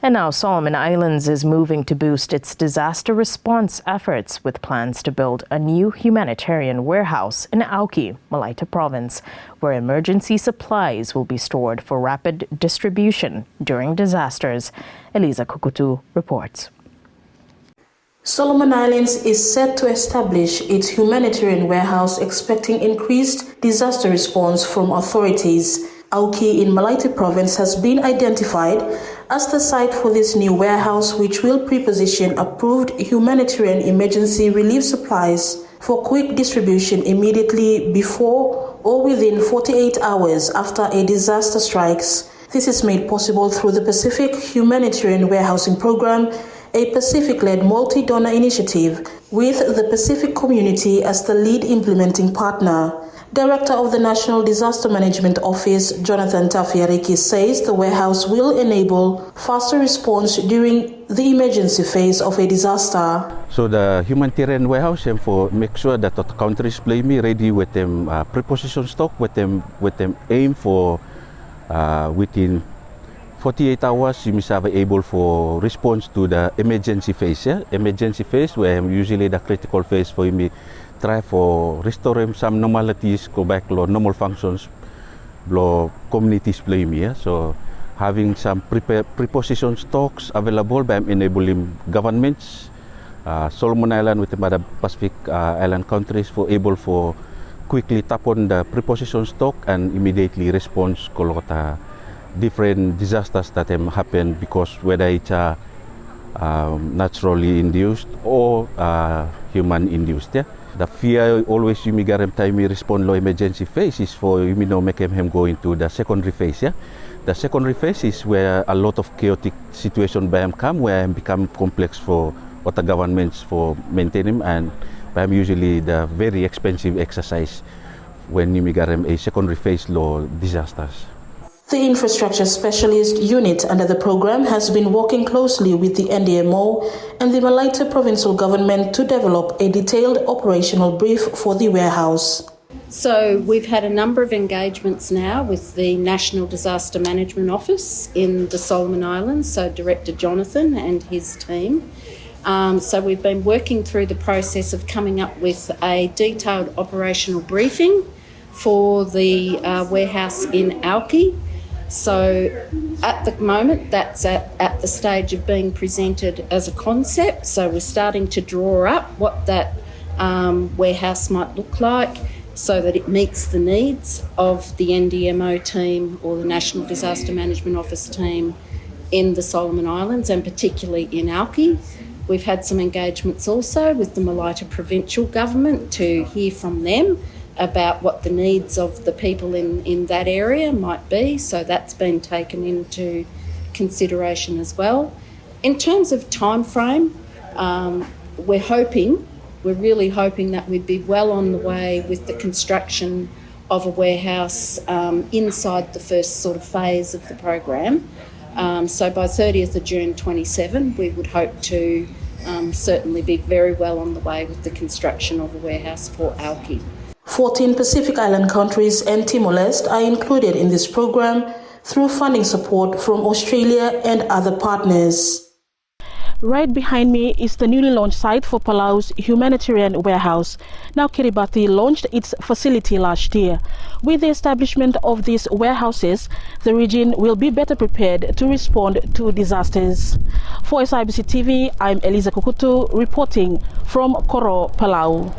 And now Solomon Islands is moving to boost its disaster response efforts with plans to build a new humanitarian warehouse in Auki Malaita Province, where emergency supplies will be stored for rapid distribution during disasters. Eliza Kukutu reports. Solomon Islands is set to establish its humanitarian warehouse, expecting increased disaster response from authorities. Auki in Malaita Province has been identified as the site for this new warehouse, which will pre-position approved humanitarian emergency relief supplies for quick distribution immediately before or within 48 hours after a disaster strikes. This is made possible through the Pacific Humanitarian Warehousing Program, a Pacific-led multi-donor initiative with the Pacific community as the lead implementing partner. Director of the National Disaster Management Office, Jonathan Tafiariki, says the warehouse will enable faster response during the emergency phase of a disaster. So the humanitarian warehouse and for make sure that the countries play me ready with them preposition stock with them aim for within 48 hours you must have able for response to the emergency phase. Emergency phase where usually the critical phase for me try for restoring some normalities, go back to normal functions, blow communities play me. So having some preposition stocks available by enabling governments, Solomon Island with the other Pacific island countries for able for quickly tap on the preposition stock and immediately respond to different disasters that happen because whether it's naturally induced or human induced. The fear always you garam time respond low emergency phase is for you know make him go into the secondary phase. The secondary phase is where a lot of chaotic situation by him come where him become complex for what the governments for maintaining and by him usually the very expensive exercise when you garam a secondary phase low disasters. The Infrastructure Specialist Unit under the program has been working closely with the NDMO and the Malaita Provincial Government to develop a detailed operational brief for the warehouse. So we've had a number of engagements now with the National Disaster Management Office in the Solomon Islands, so Director Jonathan and his team. So we've been working through the process of coming up with a detailed operational briefing for the warehouse in Auki. So at the moment that's at the stage of being presented as a concept. So we're starting to draw up what that warehouse might look like so that it meets the needs of the NDMO team or the National Disaster Management Office team in the Solomon Islands and particularly in Auki. We've had some engagements also with the Malaita Provincial Government to hear from them about what the needs of the people in that area might be. So that's been taken into consideration as well. In terms of time frame, we're really hoping that we'd be well on the way with the construction of a warehouse inside the first sort of phase of the program. So by 30th of June 27, we would hope to certainly be very well on the way with the construction of a warehouse for Auki. 14 Pacific Island countries and Timor-Leste are included in this program through funding support from Australia and other partners. Right behind me is the newly launched site for Palau's Humanitarian Warehouse. Now Kiribati launched its facility last year. With the establishment of these warehouses, the region will be better prepared to respond to disasters. For SIBC TV, I'm Eliza Kukutu reporting from Koro, Palau.